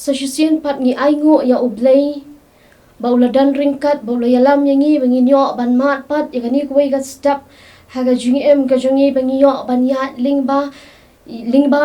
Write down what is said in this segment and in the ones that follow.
sa syusien pat ngi aingo ya U Blei ba uladan ringkat ba ulayalam yangi banginyo ban mat pat ya kani kuai ga step haga jingim ka jongi bangiyo ban ya lingba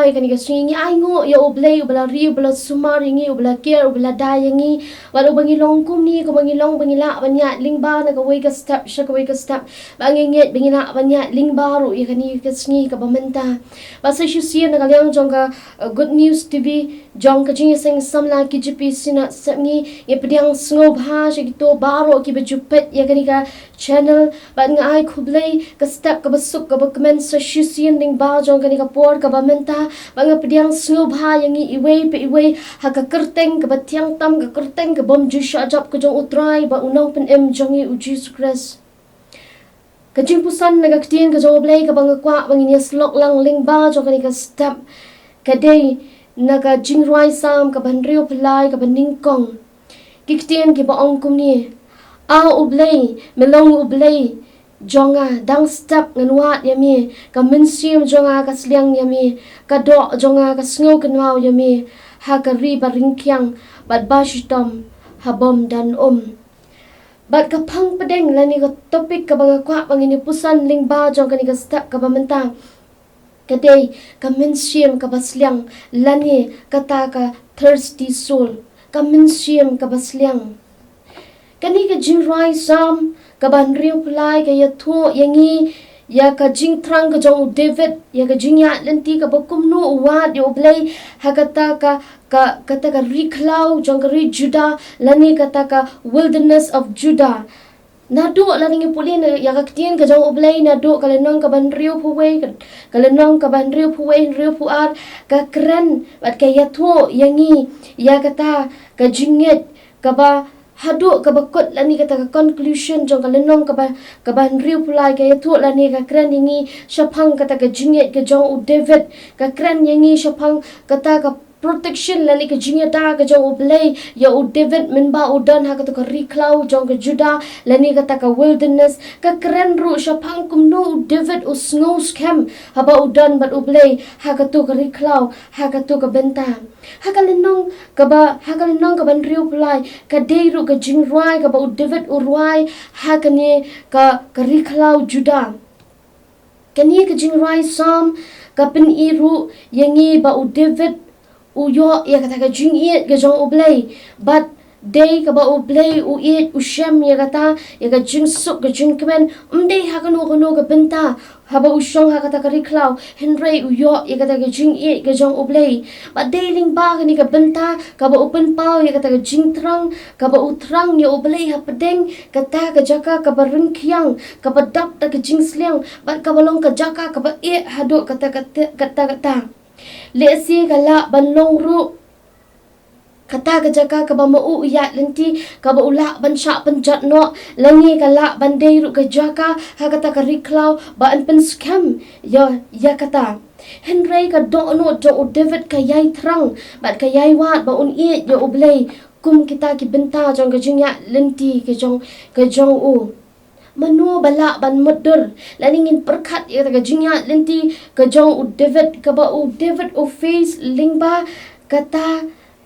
ya kani ga swingi aingo ya U Blei ubala ri ubala sumar yangi ubala care ubala da yangi walau bangilong kumni ko bangilong bangila ban ya lingba na kuai ga step sha kuai ga step banginget bangila ban ya lingba ru ya kani ga sngi ka bamenta ba sa syusien na galyang jonga good news tv jong ka Jingiaseng K.J.P Synod Sepngi ya pediang sngewbha gitu baro ki bejupet ya kani ka channel ban ngai khublei ka step ka basuk ka comment sa syusien ding ba jong kani ka por ka bamenta bang pediang sngewbha yang iwei pe iwei ha ka kyrteng ka batiang tam ka kyrteng ka bom jusha ajab ka jong utrai ba unang pen jong U Jisu Khrist ka jingpuson na Ka Ktien ka jong U Blei ka bang kwa bang ini slok lang ling ba jong kani ka step ka day naga jingruai Salm ka banrio pelai ka baningkong Ki Ktien ki baong kumni U Blei melong U Blei jonga dang step nganwat yami ka Mynsiem jonga ka Sliang yami ka do jonga ka sngeu kanwau yami ha ka ri baringkyang bat bashitom habom dan bat ka pang pedeng lani ka topik ka banga kwa bangini pusan lingba jong kani ka step ka bamenta kadai ka Mynsiem ka basliang lani kata ka thirsty soul ka Mynsiem ka basliang kani ka jingruai Salm ka banrio pulai ka yatho yangi ya ka jingtrang ka jong David ya ka jingya lenti ka kumno uwat ya U Blei ha kata ka riklau jong ka ri Judah lani kata ka wilderness of Judah nado lani pulin ya Ka Ktien ka jong U Blei nado kalenong ka banrio puwei kalenong ka banrio puwei rio puar ka kren bat ka yatho yangi ya kata ka jinget ka ba hadu ka bakot lani kata ka conclusion jong kalenong ka banrio pulai ka yatho lani ka kren yangi syapang kata ka jinget ka jong U David ka kren yangi syapang kata ka protection lani ka jingada ka jong U Blei ya U David minba udan ha kata ka riklau jong ka Judah lani kata ka wilderness ka kren ru syapang kumno U David u sngeu scam haba udan bat U Blei ha kata ka riklau ha kata ka benta ha kalenong ka banrio pulai ka deiru ka jingruai ka ba U David u ruai ha kani ka riklau Judah kani ka jingruai Salm ka pen iru yangi ba U David uyo ya kata ka jingiet ka jong U Blei but day ka ba U Blei u it u shem ya kata ya ka jingsuk ka jingkemen umdei ha kanu ka benta haba usyong ha kata ka riklau henry uyo ya kata ka jingiet ka jong U Blei but day ling ba ka ni ka benta ka ba open pau ya kata ka jingtrang ka ba utrang ya U Blei ha pedeng kata ka jaka ka ba ringkyang ka ba dap ta ka jingsliang but ka balong ka jaka ka ba hado kata lesi kala banlong ru kata ka jaka ka ba mau ya lenti ka ba ula ban sha penjat no langi kala bandai ru ka jaka ha kata ka riklau ba an pen scam ya kata henry ka do no do David ka yai thrang bat ka yai wat ba un ya U Blei kum kita ki benta jong ka jingya lenti ka jong u manu bala ban mudur laningin perkat ya ka jingya lenti ka jong U David ka ba U David u face lingba kata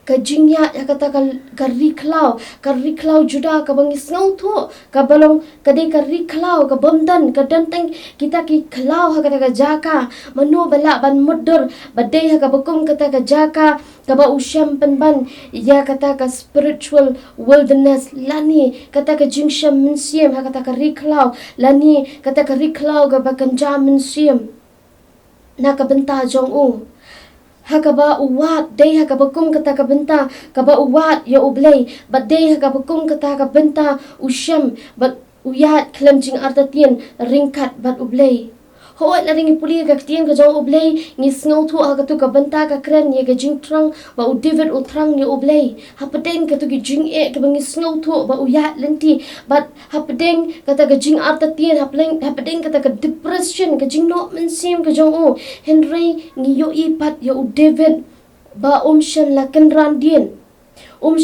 ka jingya ya kata ka riklau Judah ka bangis ngau tho ka balong ka de ka riklau ka bomdan ka danteng kita ki klau ha kata ka jaka manu bala ban mudur badai ha ka bakum kata ka jaka ka ba usyam penban ya kata ka spiritual wilderness lani kata ka jingsham Mynsiem ha kata ka riklau lani kata ka riklau ka bakanja Mynsiem na ka benta jong u hakaba uwat day hakaba kum kata ka benta kaba uwat ya U Blei but day hakaba kum kata ka benta usyam but uyat klemjing artatien ringkat bat U Blei hoat la ringi puli Ka Ktien ka jong U Blei ngi sngau thu aga tu ka benta ka kren ye ka jingtrang ba U David utrang ni U Blei hapedeng ka tu ki jing ka bangi sngau thu ba uyat lenti but hapedeng kata ka jing artatien hapedeng kata ka depression ka jing no Mynsiem ka jong u henry ngi yo ipat ya U David ba shem la kenran dien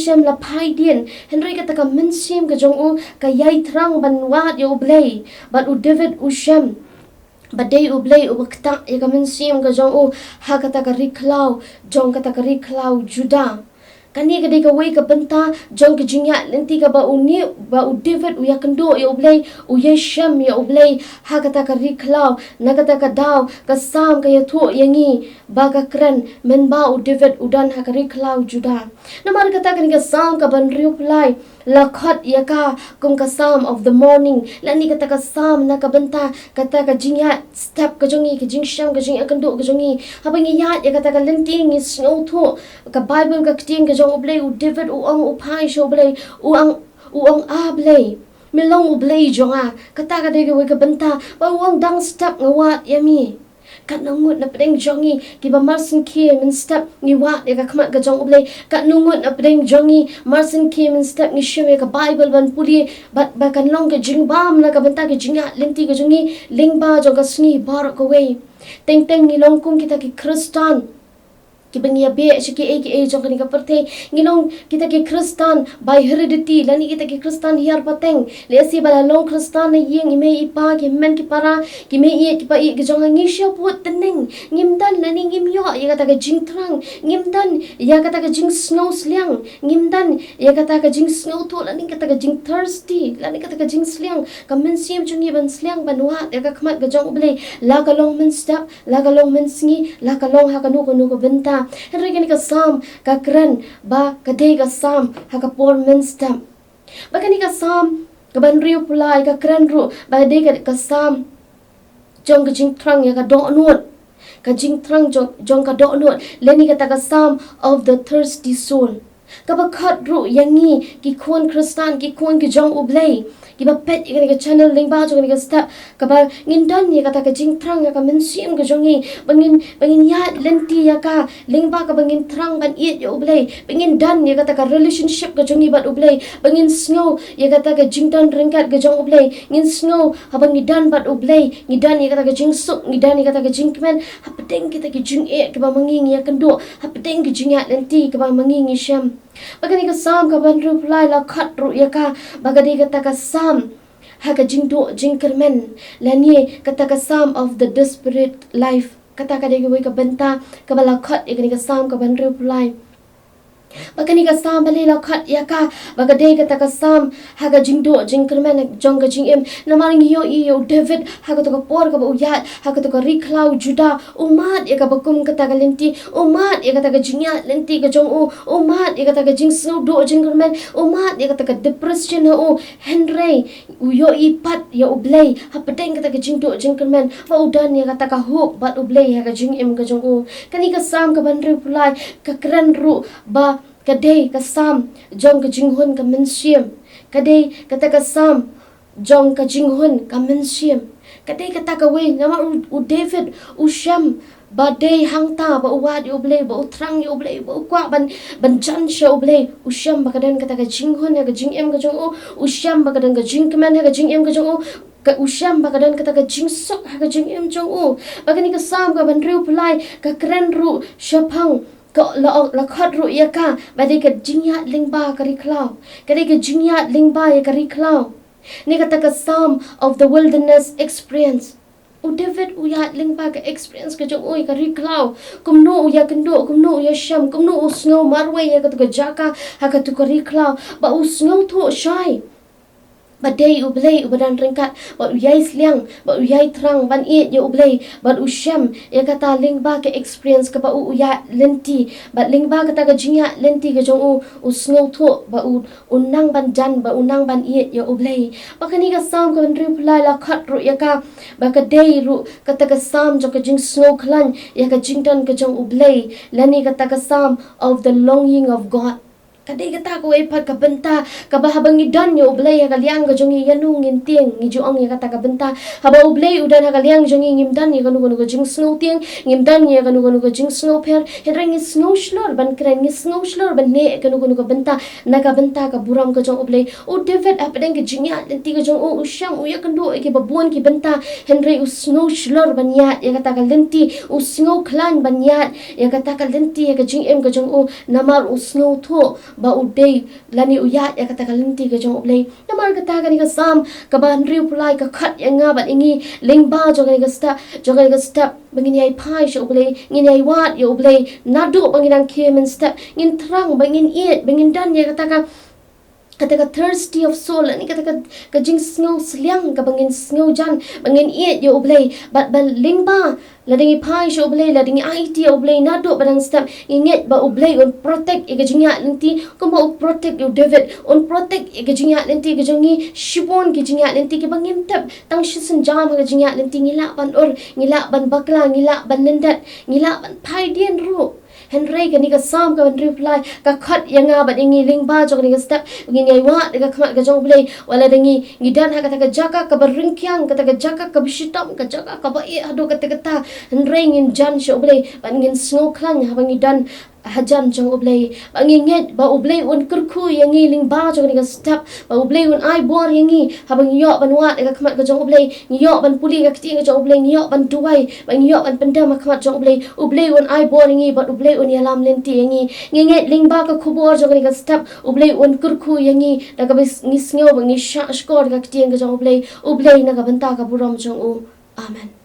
shem la pai dien henry kata ka Mynsiem ka jong u ka yai trang ban wat ya U Blei but U David shem badai U Blei u bakta ya ka Mynsiem ka jong u ha kata ka riklau jong kata ka riklau Judah Kani kadai ka wei ka benta jong ka jingat lenti ka ba uni ba u David u ya kendo ya u Blei u Yeshem ya u Blei ha kata ka riklau na kata ka daw ka sam ka ya thu yangi ba ka kren men ba u David udan ha ka riklau juda. Namar kata kan ka sam ka ban riu plai lakhat ya ka kum ka sam of the morning lani kata ka sam na ka benta kata ka jingat step ka jongi ka jingsham ka jing akendo ka jongi habangi ya kata ka lenti ngi snow thu ka Bible ka Ktien ka jong u Blei u David u ong u pai sho Blei u ong a Blei milong u Blei jonga kata ka de ka benta ba uang dang step ngawat yami kat nungut na pedeng jongi ki ba marsin ki min step ngi wat ya ka khamat ka jong u Blei kat nungut na pedeng jongi marsin ki min step ngi shime ka Bible ban puli ba kan long ka jingbam na ka benta ka jinga lenti ka jongi lingba jong ka sngi bar ka wei teng ngi long kum kita ki Kristan ki bengia be shiki aka jong ni ka perte ngilong kita ki Kristan by heredity lani kita ki Kristan hiar pateng le si bala long Kristan na yeng ime ipa ki men ki para ki me ye ki pa i ki jong ngi sho put teneng ngimdan lani ngim yo ya kata ka jing trang ngimdan ya kata ka jing snow Sliang ngimdan ya kata ka jing snow to lani kata ka jing thirsty lani kata ka jing Sliang ka Mynsiem jungi ban Sliang banwa ya ka khamat ka jong Blei la ka long men step la ka long men sngi la ka long ha ka nu ko benta Henry kini ka sam ka kren ba ka day ka sam ha ka por Mynsiem ba kani ka sam ka ban riu pulai ka kren ru ba day ka sam jong ka jing trang ya ka do nuot ka jing trang jong ka do nuot leni ka ta ka sam of the thirsty soul ka ba khat ru yangi ki khon Kristan ki khon ki jong u Blei ki ba pet ikani ka channel link ba jong ka step ka ba ngin dan ya kata ka jing trang ya ka Mynsiem ka jongi bangin ya lenti ya ka link ba ka bangin trang ban it ya u Blei bangin dan ya kata ka relationship ka jongi ba u Blei bangin snow ya kata ka jing dan ringkat ka jong u Blei ngin snow ha bangi dan ba u Blei ngi dan ya kata ka jing suk ngi dan ya kata ka jing kmen ha pedeng kita ki jing e ka ba manging ya kendo ha pedeng ki jing ya lenti ka ba manging i sham bagani ka sam ka ban ru plai la khat ru ya ka bagadi ka ta ka sam ha ka jing do jing kermen lani kata ka sam of the desperate life kata ka de ka benta ka bala khat ya ka sam ka ban ru plai bagani ka sam bali la khat ya ka bagade ka ta ka sam ha ka jing do jing kermen jong ka jing em na mang yo David ha ka to ka por ka u ya ha ka to ka riklau juda umat ya ka bakum ka ta ka lenti umat ya ka ta ka jingya lenti ka jong u umat ya ka ta ka jing snow do jing kermen umat ya ka ta ka depression u Henry u yo pat ya u Blei ha pedeng ka ta ka jing do jing kermen ba udan ya ka ta ka hope ba u Blei ha ka jing em ka jong u kani ka sam ka ban ru pulai ka kran ru ba kadai ka sam jong ka jinghun ka Mynsiem kadai kata ka sam jong ka jinghun ka Mynsiem kadai kata ka wei nama u David u Shem ba day hangta ba uwad u Blei ba utrang u Blei ba ukwa ban jan sha u Blei u Shem ba kadan kata ka jinghun ka jingem ka jong u Shem ba kadan ka jingkeman ka jingem ka jong ka usyam ba kadan kata ka jingsok ka jingem jong u bagani ka sam ka ban riu pulai ka kren ru shapang ka la khat ru ya ka ba de ka jingya lingba ka riklau ka de ka jingya lingba ya ka riklau ni kata ka sam of the wilderness experience u David u ya lingba ka experience ka jong oi ka riklau kumno u ya kendo kumno u ya sham kumno u snow marwe ya ka to ka jaka ha ka to ka riklau ba u snow tho shai ba day u Blei u badan ringkat ba u yai Sliang ba u yai trang ban it ya u Blei ba u Shem ya kata lingba ke experience ka ba u ya lenti ba lingba kata ka jingya lenti ka jong u snow tho ba u nang ban jan ba u nang ban it ya u Blei ba kani ka sam ka ban ri pulai la khat ru ya ka ba ka day ru kata ka sam jo ka jing snow klan ya ka jingdan ka jong u Blei lani kata ka sam of the longing of God kadai kata ko ay pag kabenta kabahabang idan yo Blei kaliang gajongi yanu nginteng ngijuang ya kata kabenta haba Blei udan kaliang jongi ngimdan ya kanu kanu jing snow tiang ngimdan ya kanu kanu jing snow per hedreng snow shlor ban kren snow shlor ban ne kanu kanu kabenta naga benta ka buram ka jong Blei o David apedeng ke jingya lenti ka jong o usyang uya kando ke babuan ki benta Henry u snow shlor ban ya kata ka lenti u snow clan ban ya kata ka lenti ya ka jing em ka jong o namar u snow tho ba udei lani uyat ya kata kalinti ka jong ublei namar kata kani ka sam ka ban riu pulai ka khat ya nga ban ingi lingba jogani ka step bangin yai pai sho ublei ngin yai wat ya ublei nadu bangin ang kemen step ngin terang bangin iet bangin dan ya kata ka thirsty of soul ni kata ka jing snow sliang ka bangin snow jan bangin iet ya ublei bat lingba ladingi pai sho ublei ladingi IT ublei nado badang step inget ba ublei on protect iga jinga lenti kuma protect you David on protect iga jinga lenti ga jongi shibon ki jinga lenti ki bangim tap tang shisen jam ga jinga lenti ngila ban or ngila ban bakla ngila ban nendat ngila ban pai dien ru Henry kani ka sam ka reply ka khat yanga bat ingi lingba jog ni ka step ngin yai wa ga khamat ga jong ublei wala dangi ngidan ha kata ka jaka ka berringkyang kata ka jaka ka bishitam ka jaka ka ba e ado kata Henry ngin jan sho ublei ban ngin snow klan ha bangi dan hajan jong ublei banginget ba ublei un kurku yangi lingba jong ni ka step ba ublei un ai bor yangi habang yo ban wat ka khamat ka jong ublei yo ban puli ka kti ka jong ublei yo ban duai ban yo ban pendam ka khamat jong ublei un ai bor yangi ba ublei un yalam lenti yangi nginget lingba ka khubor jong ni ka step ublei un kurku yangi da ka bis ngi sngo bangi skor ka kti ka jong ublei na ka banta ka buram jong u amen.